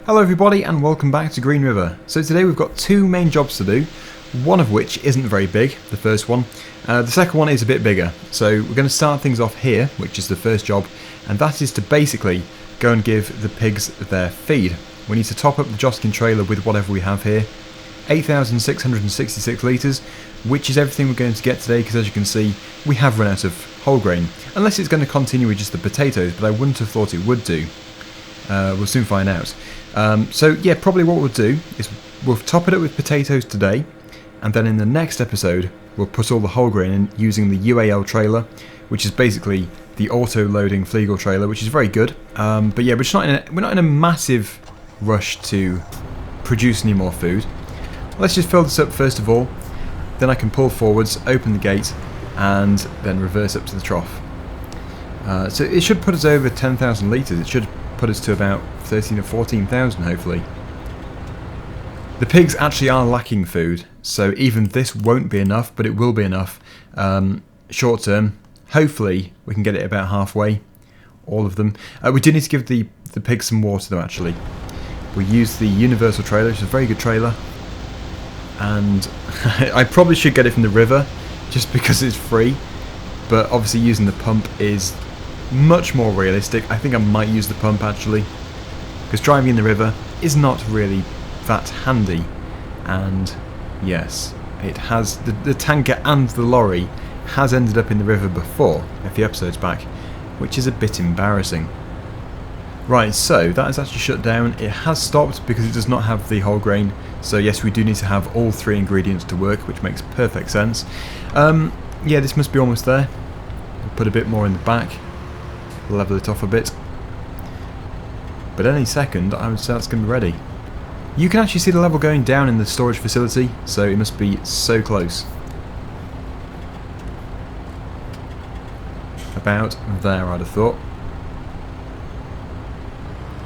Hello everybody and welcome back to GreenRiver. So today we've got two main jobs to do, one of which isn't very big, the first one. The second one is a bit bigger. So we're going to start things off here, which is the first job, and that is to basically go and give the pigs their feed. We need to top up the Joskin trailer with whatever we have here. 8,666 litres, which is everything we're going to get today because as you can see we have run out of whole grain. Unless it's going to continue with just the potatoes, but I wouldn't have thought it would do. We'll soon find out. So yeah, probably what we'll do is we'll top it up with potatoes today, and then in the next episode we'll put all the whole grain in using the UAL trailer, which is basically the auto-loading Flegel trailer, which is very good. But yeah, we're not in a massive rush to produce any more food. Let's just fill this up first of all, then I can pull forwards, open the gate, and then reverse up to the trough. So it should put us over 10,000 litres. It should put us to about 13 or 14,000 hopefully. The pigs actually are lacking food, so even this won't be enough, but it will be enough short term. Hopefully we can get it about halfway, all of them. We do need to give the pigs some water though actually. We use the universal trailer, which is a very good trailer, and I probably should get it from the river just because it's free, but obviously using the pump is much more realistic. I think I might use the pump actually, because driving in the river is not really that handy. And yes, it has the tanker and the lorry has ended up in the river before a few episodes back, which is a bit embarrassing. Right, so that is actually shut down. It has stopped because it does not have the whole grain, so yes, we do need to have all three ingredients to work, which makes perfect sense. Yeah, this must be almost there. We'll put a bit more in the back, level it off a bit, but any second I would say that's going to be ready. You can actually see the level going down in the storage facility, so it must be so close. About there, I'd have thought.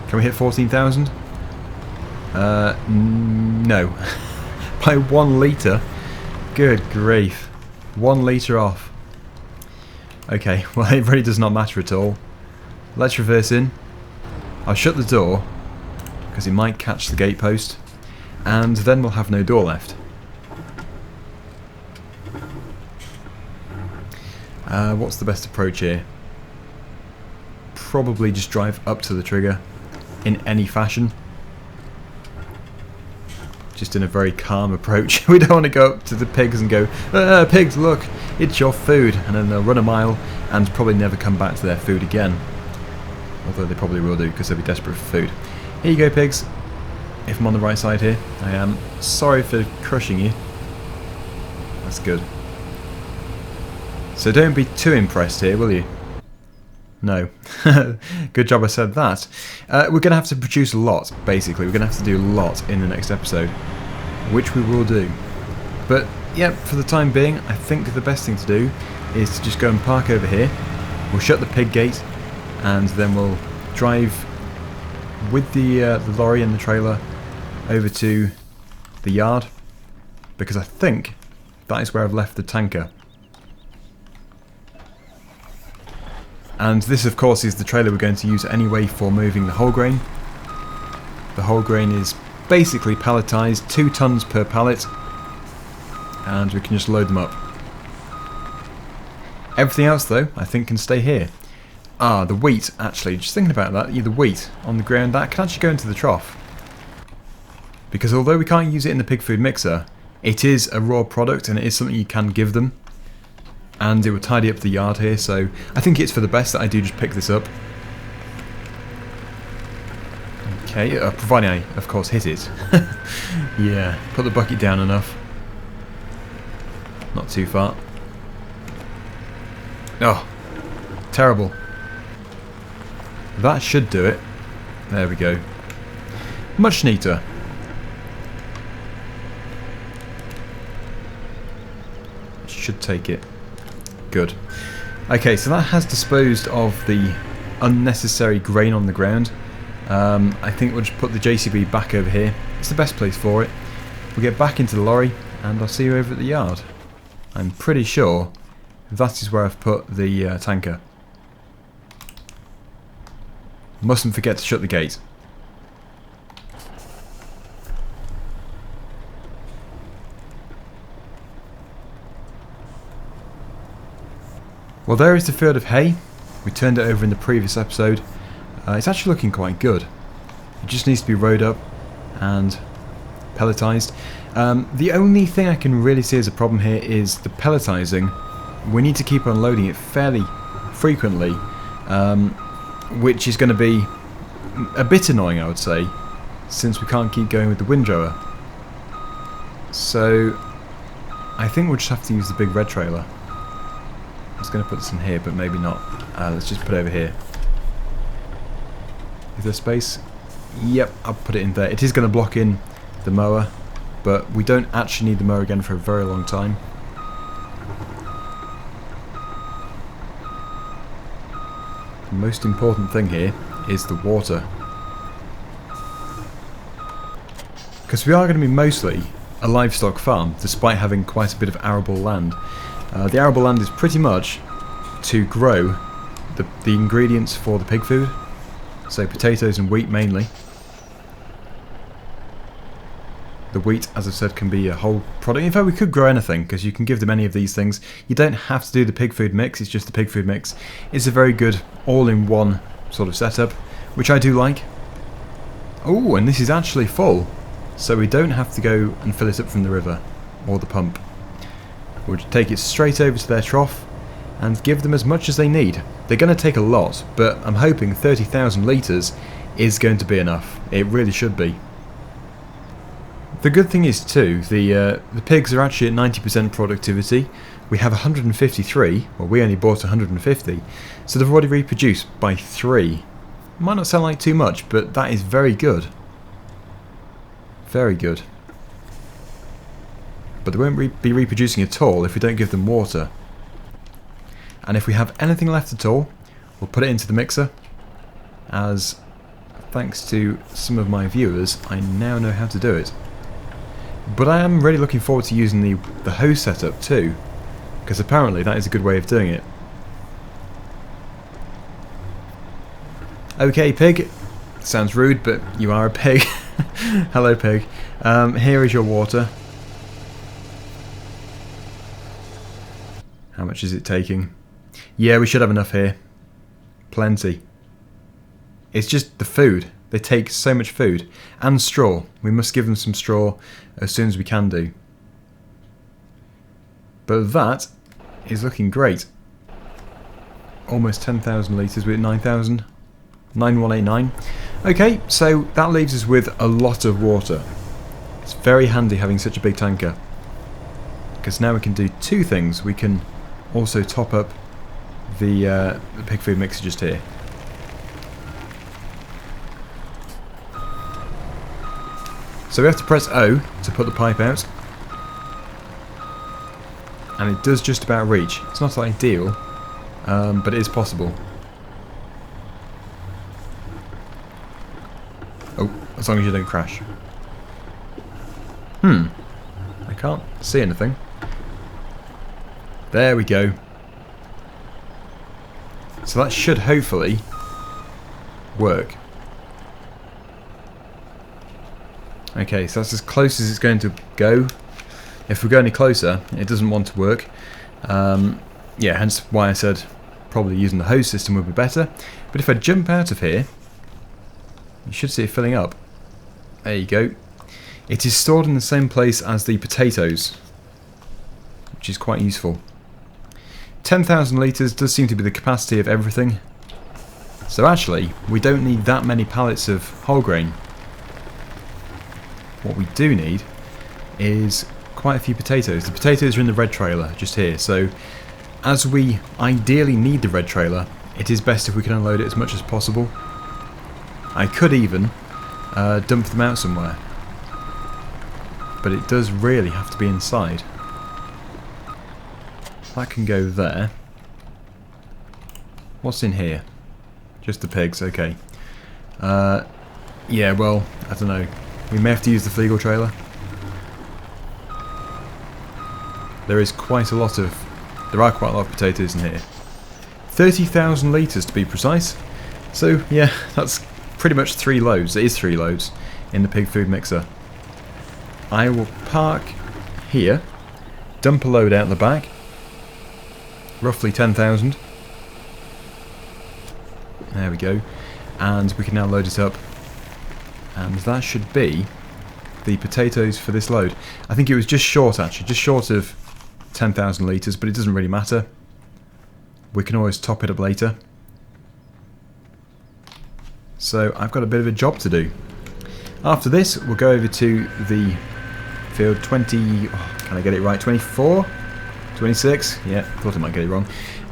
Can we hit 14,000? No. By 1 litre? Good grief. 1 litre off. Okay, well it really does not matter at all. Let's reverse in. I'll shut the door because it might catch the gatepost, and then we'll have no door left. What's the best approach here? Probably just drive up to the trigger in any fashion. Just in a very calm approach. We don't want to go up to the pigs and go, pigs, look, it's your food, and then they'll run a mile and probably never come back to their food again. Although they probably will do because they'll be desperate for food. Here you go, pigs. If I'm on the right side here, I am. Sorry for crushing you. That's good. So don't be too impressed here, will you? No. Good job I said that. We're going to have to produce a lot, basically. We're going to have to do a lot in the next episode, which we will do. But, yeah, for the time being, I think the best thing to do is to just go and park over here. We'll shut the pig gate, and then we'll drive with the lorry and the trailer over to the yard, because I think that is where I've left the tanker. And this of course is the trailer we're going to use anyway for moving the whole grain. The whole grain is basically palletised, 2 tons per pallet, and we can just load them up. Everything else though I think can stay here. Ah, the wheat actually, just thinking about that, the wheat on the ground, that can actually go into the trough. Because although we can't use it in the pig food mixer, it is a raw product and it is something you can give them. And it will tidy up the yard here, so I think it's for the best that I do just pick this up. Okay, providing I, of course, hit it. Yeah, put the bucket down enough. Not too far. Oh, terrible. That should do it. There we go. Much neater. Should take it. Good. Okay, so that has disposed of the unnecessary grain on the ground. I think we'll just put the JCB back over here. It's the best place for it. We'll get back into the lorry and I'll see you over at the yard. I'm pretty sure that is where I've put the tanker. Mustn't forget to shut the gate. Well, there is the field of hay. We turned it over in the previous episode. It's actually looking quite good. It just needs to be rowed up and pelletized. The only thing I can really see as a problem here is the pelletizing. We need to keep unloading it fairly frequently, which is going to be a bit annoying, I would say, since we can't keep going with the windrower. So I think we'll just have to use the big red trailer. I was going to put this in here, but maybe not. Let's just put it over here. Is there space? Yep, I'll put it in there. It is going to block in the mower, but we don't actually need the mower again for a very long time. The most important thing here is the water, because we are going to be mostly a livestock farm, despite having quite a bit of arable land. The arable land is pretty much to grow the ingredients for the pig food, so potatoes and wheat mainly. The wheat, as I've said, can be a whole product. In fact, we could grow anything, because you can give them any of these things. You don't have to do the pig food mix, it's just the pig food mix. It's a very good all-in-one sort of setup, which I do like. Oh, and this is actually full, so we don't have to go and fill it up from the river or the pump. We'll take it straight over to their trough and give them as much as they need. They're going to take a lot, but I'm hoping 30,000 litres is going to be enough. It really should be. The good thing is too, the pigs are actually at 90% productivity. We have 153, well, we only bought 150, so they've already reproduced by 3. Might not sound like too much, but that is very good. Very good. But they won't be reproducing at all if we don't give them water. And if we have anything left at all, we'll put it into the mixer, as thanks to some of my viewers, I now know how to do it. But I am really looking forward to using the hose setup too, because apparently that is a good way of doing it. Okay, pig. Sounds rude, but you are a pig. Hello, pig. Here is your water. How much is it taking? Yeah, we should have enough here. Plenty. It's just the food. They take so much food. And straw. We must give them some straw as soon as we can do. But that is looking great. Almost 10,000 litres. We're at 9,000. 9189. Okay, so that leaves us with a lot of water. It's very handy having such a big tanker, because now we can do two things. We can also top up the pig food mixer just here. So we have to press O to put the pipe out, and it does just about reach. It's not ideal, but it is possible. Oh, as long as you don't crash. I can't see anything. There we go. So that should hopefully work. Okay, so that's as close as it's going to go. If we go any closer, it doesn't want to work. Yeah, hence why I said probably using the hose system would be better. But if I jump out of here, you should see it filling up. There you go. It is stored in the same place as the potatoes, which is quite useful. 10,000 litres does seem to be the capacity of everything. So actually, we don't need that many pallets of whole grain. What we do need is quite a few potatoes. The potatoes are in the red trailer, just here. So as we ideally need the red trailer, it is best if we can unload it as much as possible. I could even dump them out somewhere, but it does really have to be inside. That can go there. What's in here? Just the pigs, okay. Yeah, well, I don't know. We may have to use the Flegel trailer. There are quite a lot of potatoes in here. 30,000 litres to be precise. So yeah, that's pretty much 3 loads. It is 3 loads in the pig food mixer. I will park here, dump a load out the back, roughly 10,000. There we go. And we can now load it up. And that should be the potatoes for this load. I think it was just short, actually, just short of 10,000 litres, but it doesn't really matter. We can always top it up later. So I've got a bit of a job to do. After this, we'll go over to the field 20... Oh, can I get it right? 24? 26? Yeah, thought I might get it wrong.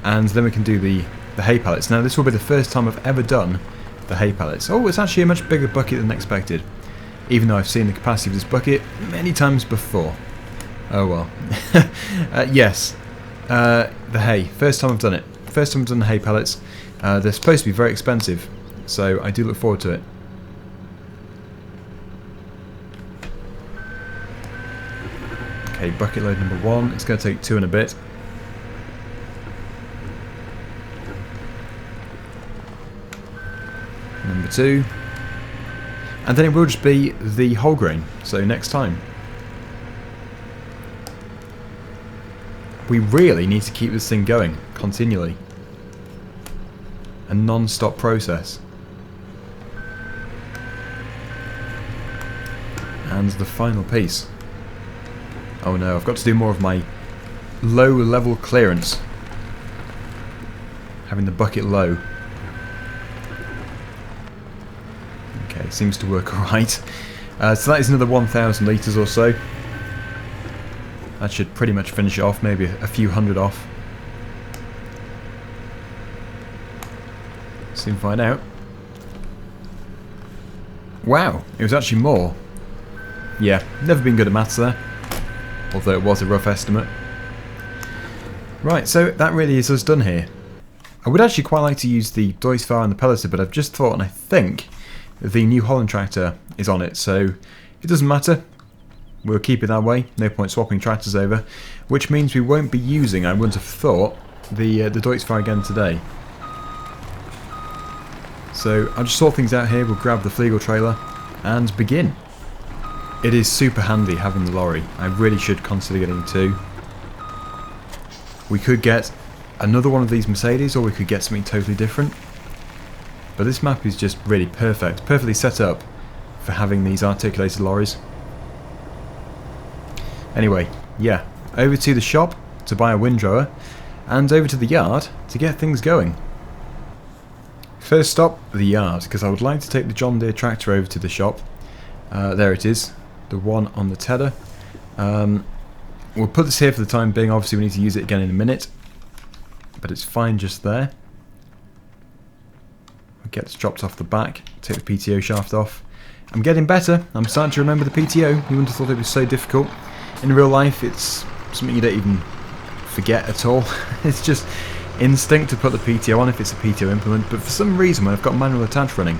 And then we can do the hay pallets. Now, this will be the first time I've ever done the hay pallets. Oh, it's actually a much bigger bucket than expected. Even though I've seen the capacity of this bucket many times before. Oh well. Yes. The hay. First time I've done it. First time I've done the hay pallets. They're supposed to be very expensive. So I do look forward to it. Okay, bucket load number 1. It's going to take 2 and a bit. Number 2. And then it will just be the whole grain. So next time. We really need to keep this thing going continually. A non-stop process. And the final piece. Oh no, I've got to do more of my low level clearance. Having the bucket low. Okay, seems to work alright. So that is another 1,000 litres or so. That should pretty much finish it off, maybe a few hundred off. Soon find out. Wow, it was actually more. Yeah, never been good at maths there. Although it was a rough estimate. Right, so that really is us done here. I would actually quite like to use the Deutz Fahr and the Pellets, but I've just thought, and I think the New Holland tractor is on it, so it doesn't matter. We'll keep it that way. No point swapping tractors over, which means we won't be using, I wouldn't have thought, the Deutz Fahr again today. So I'll just sort things out here. We'll grab the Flegel trailer and begin. It is super handy having the lorry. I really should consider getting 2. We could get another one of these Mercedes, or we could get something totally different. But this map is just really perfect, perfectly set up for having these articulated lorries. Anyway, yeah, over to the shop to buy a windrower, and over to the yard to get things going. First stop, the yard, because I would like to take the John Deere tractor over to the shop. There it is, the one on the tedder. We'll put this here for the time being. Obviously we need to use it again in a minute, but it's fine just there. We'll get this dropped off the back, take the PTO shaft off. I'm getting better. I'm starting to remember the PTO. You wouldn't have thought it was so difficult. In real life it's something you don't even forget at all. It's just instinct to put the PTO on if it's a PTO implement, but for some reason when I've got manual attach running,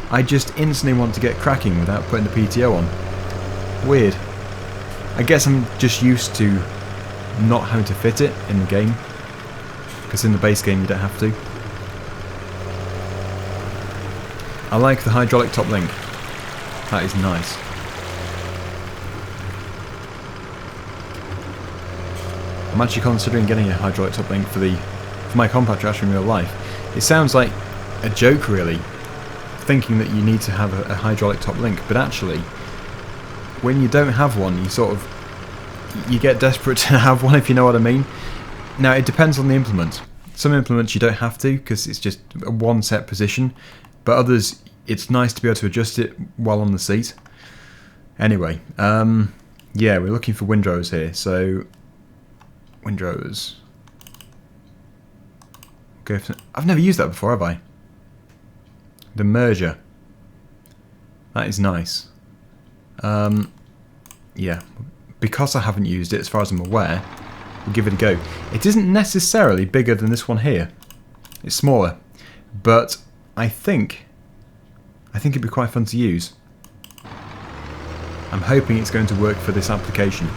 I just instantly want to get cracking without putting the PTO on. Weird. I guess I'm just used to not having to fit it in the game, because in the base game you don't have to. I like the hydraulic top link. That is nice. I'm actually considering getting a hydraulic top link for my compact tractor in real life. It sounds like a joke really, thinking that you need to have a hydraulic top link, but actually when you don't have one you get desperate to have one, if you know what I mean. Now it depends on the implement. Some implements you don't have to because it's just a one set position, but others it's nice to be able to adjust it while on the seat. Anyway, yeah, we're looking for windrowers here, so windrowers. I've never used that before, have I? The merger. That is nice. Yeah, because I haven't used it as far as I'm aware, we'll give it a go. It isn't necessarily bigger than this one here. It's smaller, but I think it'd be quite fun to use. I'm hoping it's going to work for this application.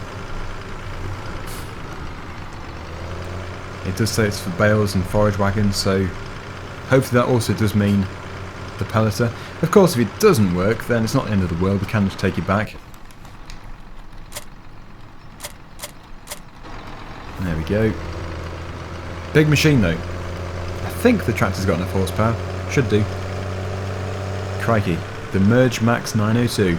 It does say it's for bales and forage wagons, so hopefully that also does mean the pelleter. Of course, if it doesn't work, then it's not the end of the world. We can just take it back. There we go. Big machine though. I think the tractor's got enough horsepower. Should do. Crikey. The Merge Max 902.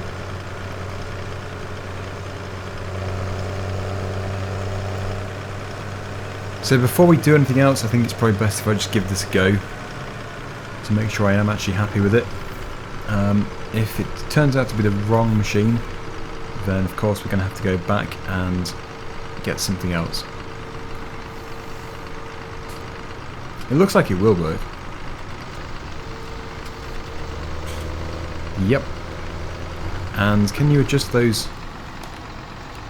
So before we do anything else, I think it's probably best if I just give this a go to make sure I am actually happy with it. If it turns out to be the wrong machine, then of course we're going to have to go back and get something else. It looks like it will work. Yep. And can you adjust those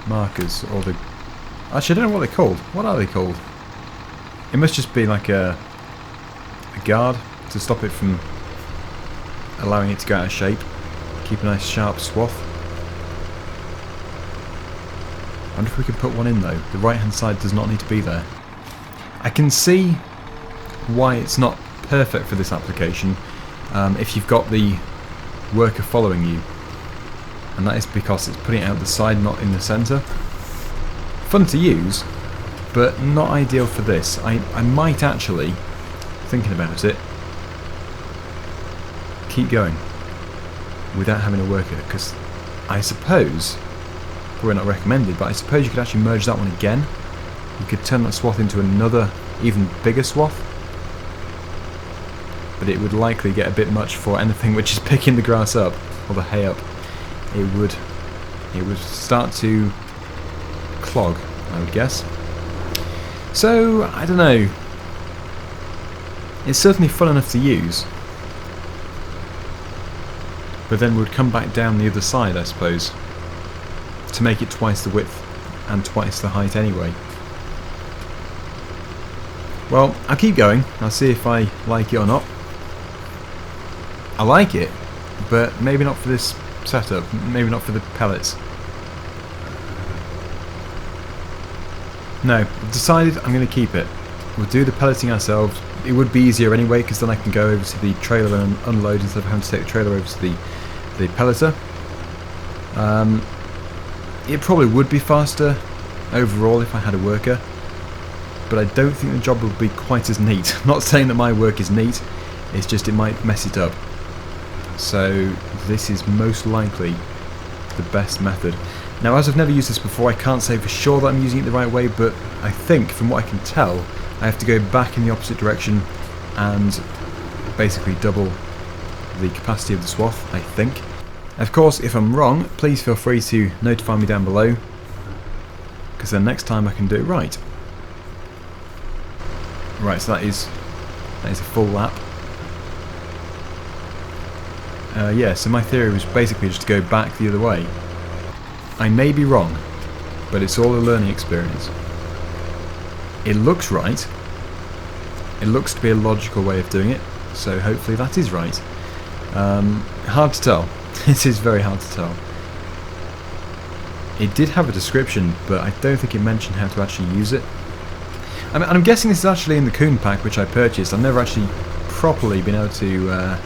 markers, or the... Actually, I don't know what they're called. What are they called? It must just be like a guard to stop it from allowing it to go out of shape. Keep a nice sharp swath. I wonder if we can put one in though. The right hand side does not need to be there. I can see why it's not perfect for this application if you've got the worker following you, and that is because it's putting it out the side, not in the centre. Fun to use, but not ideal for this. I might actually, thinking about it, keep going without having a worker, because I suppose, probably not recommended, but I suppose you could actually merge that one again. You could turn that swath into another even bigger swath, but it would likely get a bit much for anything which is picking the grass up or the hay up. It would start to clog, I would guess. So I don't know. It's certainly fun enough to use, but then we'd come back down the other side, I suppose, to make it twice the width and twice the height anyway. Well, I'll keep going. I'll see if I like it or not. I like it, but maybe not for this setup, maybe not for the pellets. No, I've decided I'm going to keep it. We'll do the pelleting ourselves. It would be easier anyway, because then I can go over to the trailer and unload instead of having to take the trailer over to the pelleter. It probably would be faster overall if I had a worker, but I don't think the job would be quite as neat. I'm not saying that my work is neat, it's just it might mess it up. So this is most likely the best method. Now, as I've never used this before, I can't say for sure that I'm using it the right way, but I think from what I can tell, I have to go back in the opposite direction and basically double the capacity of the swath, I think. Of course, if I'm wrong, please feel free to notify me down below, because then next time I can do it right. Right, so that is a full lap. Yeah, so my theory was basically just to go back the other way. I may be wrong, but it's all a learning experience. It looks right. It looks to be a logical way of doing it, so hopefully that is right. Hard to tell. It is very hard to tell. It did have a description, but I don't think it mentioned how to actually use it. I'm guessing this is actually in the Coon pack, which I purchased. I've never actually properly been able to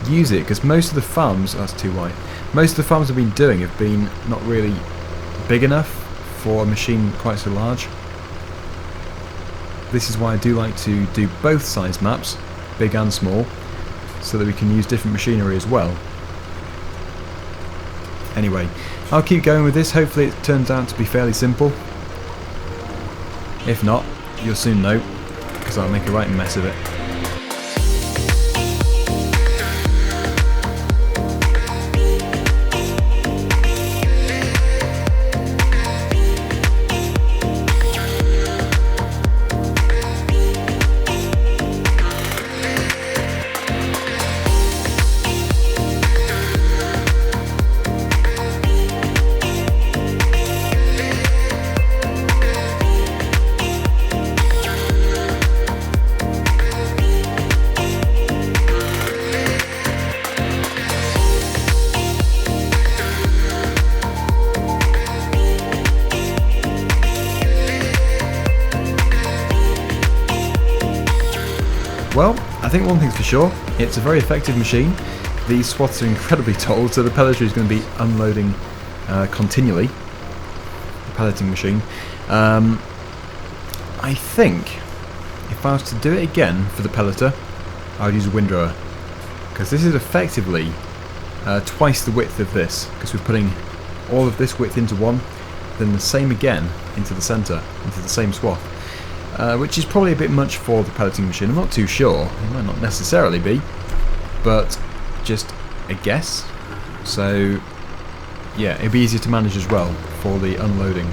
use it, because most of the farms, oh, that's too wide. Most of the farms I've been doing have been not really big enough for a machine quite so large. This is why I do like to do both size maps, big and small, so that we can use different machinery as well. Anyway, I'll keep going with this. Hopefully it turns out to be fairly simple. If not, you'll soon know, because I'll make a right mess of it. Well, I think one thing's for sure, it's a very effective machine. These swaths are incredibly tall, so the pelleter is going to be unloading continually. The pelleting machine. I think if I was to do it again for the pelleter, I would use a windrower, because this is effectively twice the width of this, because we're putting all of this width into one, then the same again into the centre, into the same swath, which is probably a bit much for the pelleting machine. I'm not too sure, it might not necessarily be, but just a guess. So yeah, it'd be easier to manage as well for the unloading,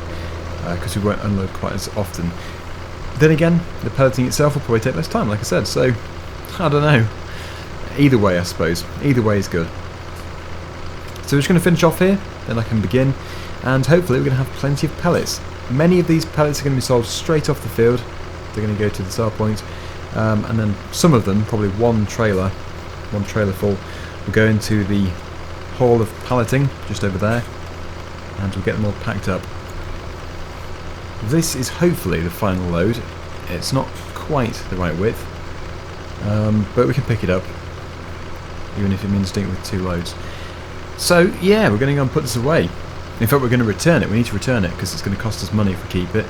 because we won't unload quite as often. Then again, the pelleting itself will probably take less time, like I said, so I don't know. Either way, I suppose. Either way is good. So we're just going to finish off here, then I can begin, and hopefully we're going to have plenty of pellets. Many of these pellets are going to be sold straight off the field. They're going to go to the sell point, and then some of them, probably one trailer full, will go into the hall of palleting just over there, and we'll get them all packed up. This is hopefully the final load. It's not quite the right width, but we can pick it up, even if it means doing it with 2 loads. So yeah, we're going to go and put this away. In fact, we're going to return it. We need to return it because it's going to cost us money if we keep it.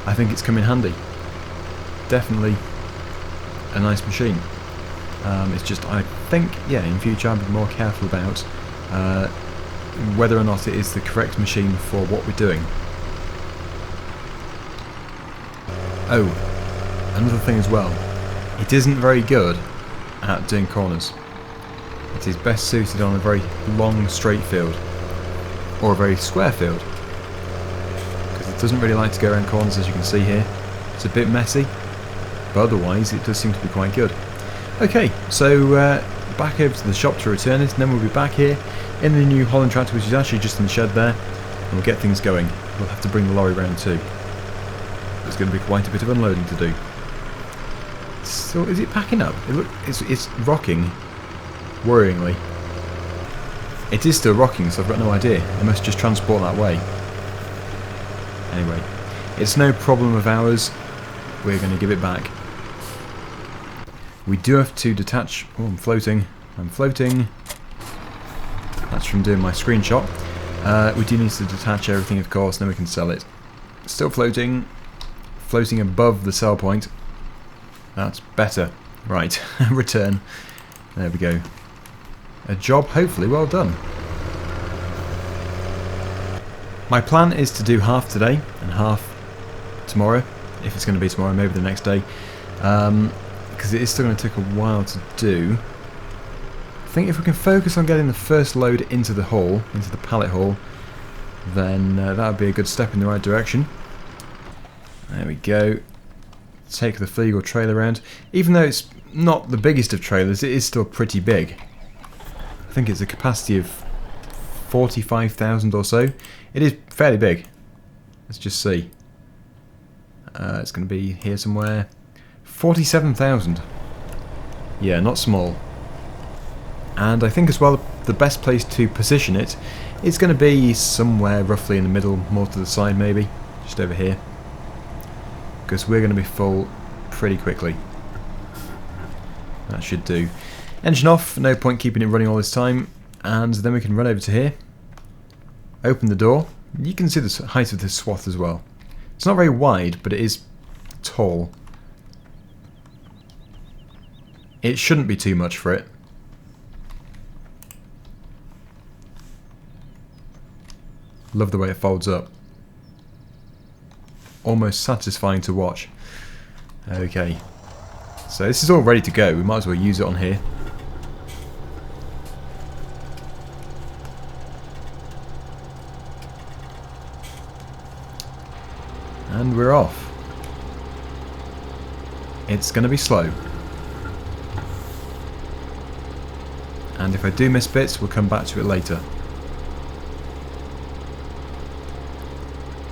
I think it's come in handy. Definitely a nice machine. It's just, I think, yeah, in future I'll be more careful about whether or not it is the correct machine for what we're doing. Oh, another thing as well. It isn't very good at doing corners. It is best suited on a very long straight field, or a very square field, because it doesn't really like to go around corners, as you can see here. It's a bit messy, but otherwise it does seem to be quite good. Okay, so back over to the shop to return it, and then we'll be back here in the new Holland tractor, which is actually just in the shed there, and we'll get things going. We'll have to bring the lorry round too. There's going to be quite a bit of unloading to do. So is it packing up? It's rocking, worryingly. It is still rocking, so I've got no idea. It must just transport that way. Anyway, it's no problem of ours. We're going to give it back. We do have to detach. Oh, I'm floating. I'm floating. That's from doing my screenshot. We do need to detach everything, of course, then we can sell it. Still floating. Floating above the sell point. That's better. Right, return. There we go. A job hopefully well done. My plan is to do half today and half tomorrow. If it's going to be tomorrow, maybe the next day. Because it is still going to take a while to do. I think if we can focus on getting the first load into the hall, into the pallet hall, then that would be a good step in the right direction. There we go. Take the Fleagle trailer around. Even though it's not the biggest of trailers, it is still pretty big. I think it's a capacity of 45,000 or so. It is fairly big. Let's just see. It's going to be here somewhere. 47,000. Yeah, not small. And I think as well the best place to position it is going to be somewhere roughly in the middle, more to the side maybe. Just over here. Because we're going to be full pretty quickly. That should do. Engine off, no point keeping it running all this time. And then we can run over to here. Open the door. You can see the height of this swath as well. It's not very wide, but it is tall. It shouldn't be too much for it. Love the way it folds up. Almost satisfying to watch. Okay. So this is all ready to go. We might as well use it on here. And we're off. It's going to be slow. And if I do miss bits, we'll come back to it later.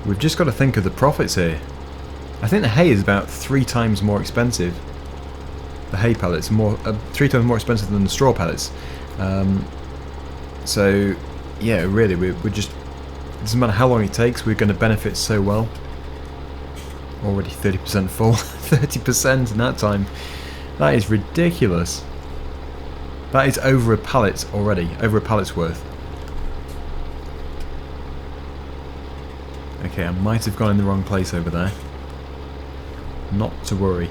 We've just got to think of the profits here. I think the hay is about 3 times more expensive. The hay pellets are 3 times more expensive than the straw pellets. So yeah, really, we're just, it doesn't matter how long it takes, we're going to benefit so well. Already 30% full. 30% in that time. That is ridiculous. That is over a pallet already, over a pallet's worth. Okay, I might have gone in the wrong place over there. Not to worry.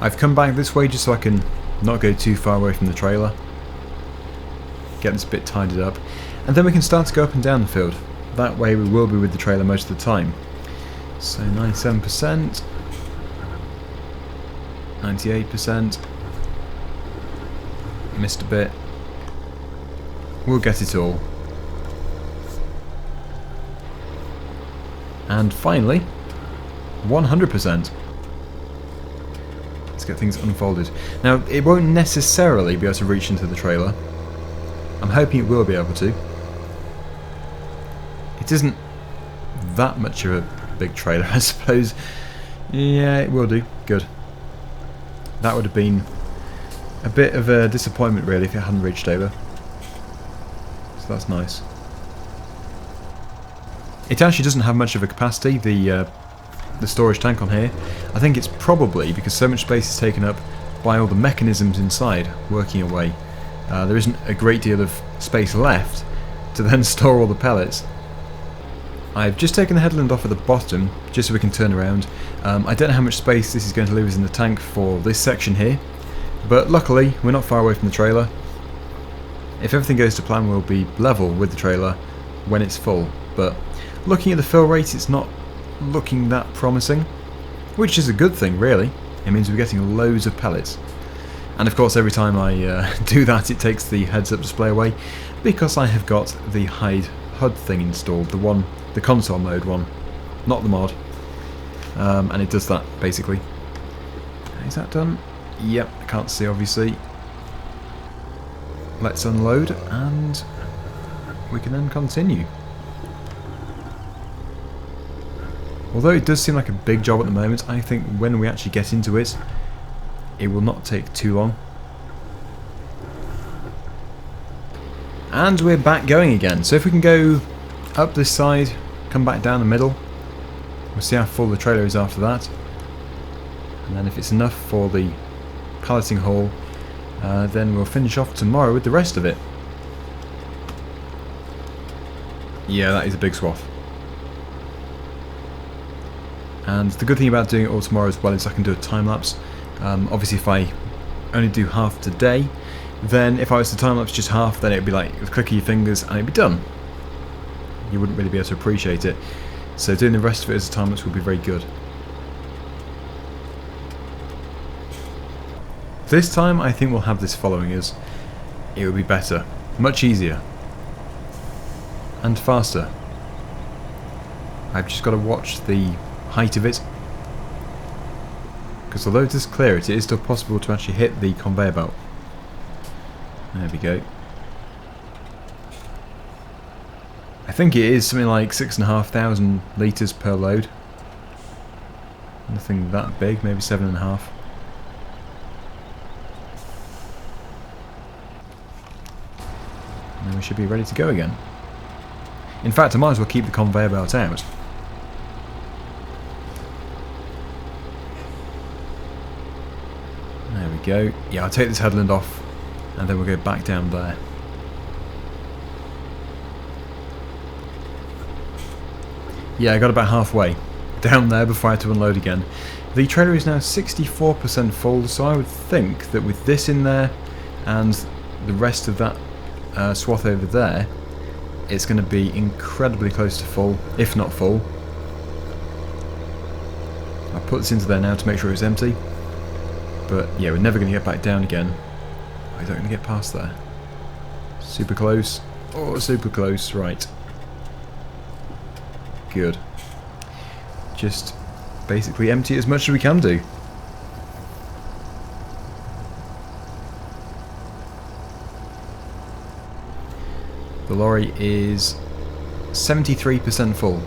I've come back this way just so I can not go too far away from the trailer. Get this bit tidied up. And then we can start to go up and down the field. That way we will be with the trailer most of the time. So 97%. 98%. Missed a bit. We'll get it all. And finally, 100%. Let's get things unfolded. Now, it won't necessarily be able to reach into the trailer. I'm hoping it will be able to. It isn't that much of a big trailer, I suppose. Yeah, it will do. Good. That would have been a bit of a disappointment, really, if it hadn't reached over. So that's nice. It actually doesn't have much of a capacity, the storage tank on here. I think it's probably because so much space is taken up by all the mechanisms inside working away. There isn't a great deal of space left to then store all the pellets. I've just taken the headland off at the bottom just so we can turn around. I don't know how much space this is going to leave us in the tank for this section here, but luckily we're not far away from the trailer. If everything goes to plan, we'll be level with the trailer when it's full, but looking at the fill rate, it's not looking that promising, which is a good thing, really. It means we're getting loads of pellets. And of course, every time I do that, it takes the heads-up display away, because I have got the hide HUD thing installed, the console mode one, not the mod. And it does that, basically. Is that done? Yep, I can't see, obviously. Let's unload, and we can then continue. Although it does seem like a big job at the moment, I think when we actually get into it, it will not take too long. And we're back going again. So if we can go up this side, come back down the middle, we'll see how full the trailer is after that. And then if it's enough for the palleting haul, then we'll finish off tomorrow with the rest of it. Yeah, that is a big swath. And the good thing about doing it all tomorrow as well is I can do a time lapse. Obviously, if I only do half today, then if I was to time lapse just half, then it would be like a click of your fingers and it'd be done. You wouldn't really be able to appreciate it. So doing the rest of it as a time lapse would be very good. This time I think we'll have this following us. It will be better, much easier, and faster. I've just got to watch the height of it, because although it does clear it, it is still possible to actually hit the conveyor belt. There we go. I think it is something like 6,500 litres per load. Nothing that big, maybe 7.5. And then we should be ready to go again. In fact, I might as well keep the conveyor belt out. There we go. Yeah, I'll take this headland off and then we'll go back down there. Yeah, I got about halfway down there before I had to unload again. The trailer is now 64% full, so I would think that with this in there and the rest of that swath over there, it's going to be incredibly close to full, if not full. I'll put this into there now to make sure it's empty. But yeah, we're never going to get back down again. I don't going to get past there. Super close. Oh, super close. Right. Good. Just basically empty as much as we can do. The lorry is 73% full.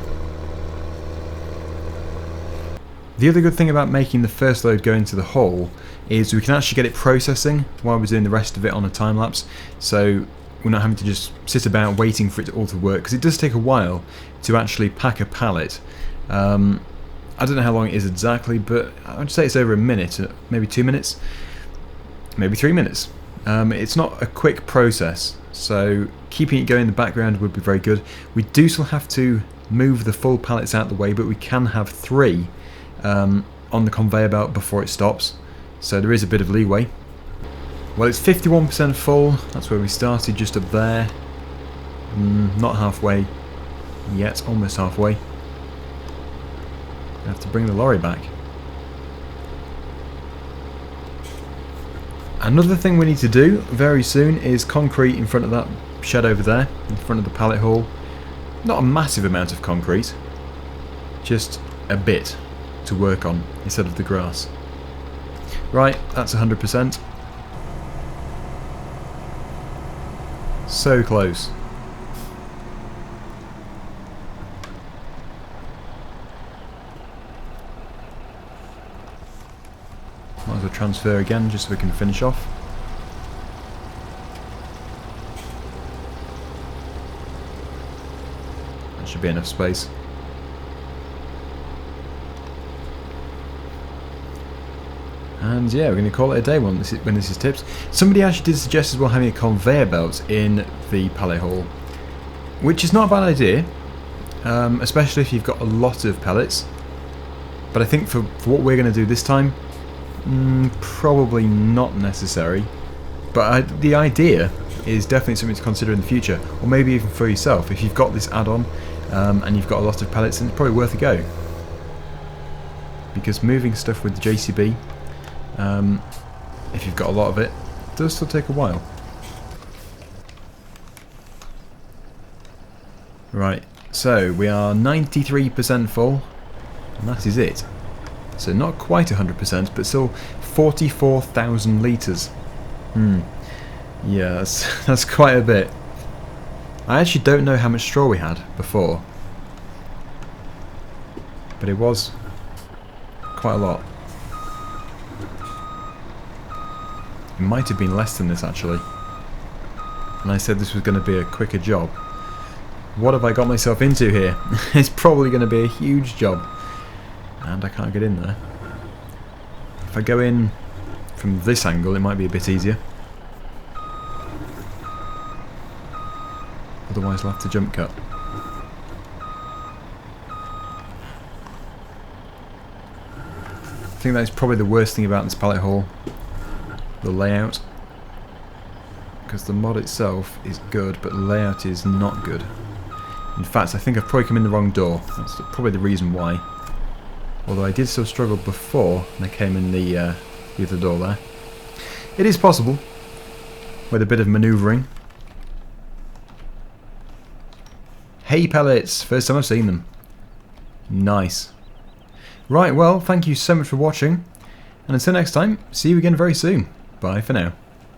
The other good thing about making the first load go into the hole is we can actually get it processing while we're doing the rest of it on a time lapse, so we're not having to just sit about waiting for it all to work, because it does take a while to actually pack a pallet. I don't know how long it is exactly, but I'd say it's over a minute, maybe 2 minutes, maybe 3 minutes. It's not a quick process, so keeping it going in the background would be very good. We do still have to move the full pallets out of the way, but we can have 3 on the conveyor belt before it stops. So there is a bit of leeway. Well, it's 51% full. That's where we started, just up there. Not halfway yet, almost halfway. I have to bring the lorry back. Another thing we need to do very soon is concrete in front of that shed over there, in front of the pallet hall. Not a massive amount of concrete, just a bit to work on instead of the grass. Right, that's 100%. So close. Might as well transfer again just so we can finish off. That should be enough space. And yeah, we're going to call it a day when this is tipped. Somebody actually did suggest as well having a conveyor belt in the pallet hall, which is not a bad idea, especially if you've got a lot of pellets. But I think for what we're going to do this time, probably not necessary. But the idea is definitely something to consider in the future, or maybe even for yourself. If you've got this add-on and you've got a lot of pellets, then it's probably worth a go. Because moving stuff with the JCB, if you've got a lot of it, does still take a while. Right, so we are 93% full, and that is it. So not quite 100%, but still 44,000 litres. Yeah, that's quite a bit. I actually don't know how much straw we had before, but it was quite a lot. It might have been less than this actually. And I said this was going to be a quicker job. What have I got myself into here? It's probably going to be a huge job. And I can't get in there. If I go in from this angle, it might be a bit easier. Otherwise I'll have to jump cut. I think that's probably the worst thing about this pallet hall. The layout. Because the mod itself is good, but the layout is not good. In fact, I think I've probably come in the wrong door. That's probably the reason why. Although I did still struggle before, and I came in the other door there. It is possible, with a bit of manoeuvring. Hay pellets! First time I've seen them. Nice. Right, well, thank you so much for watching. And until next time, see you again very soon. Bye for now.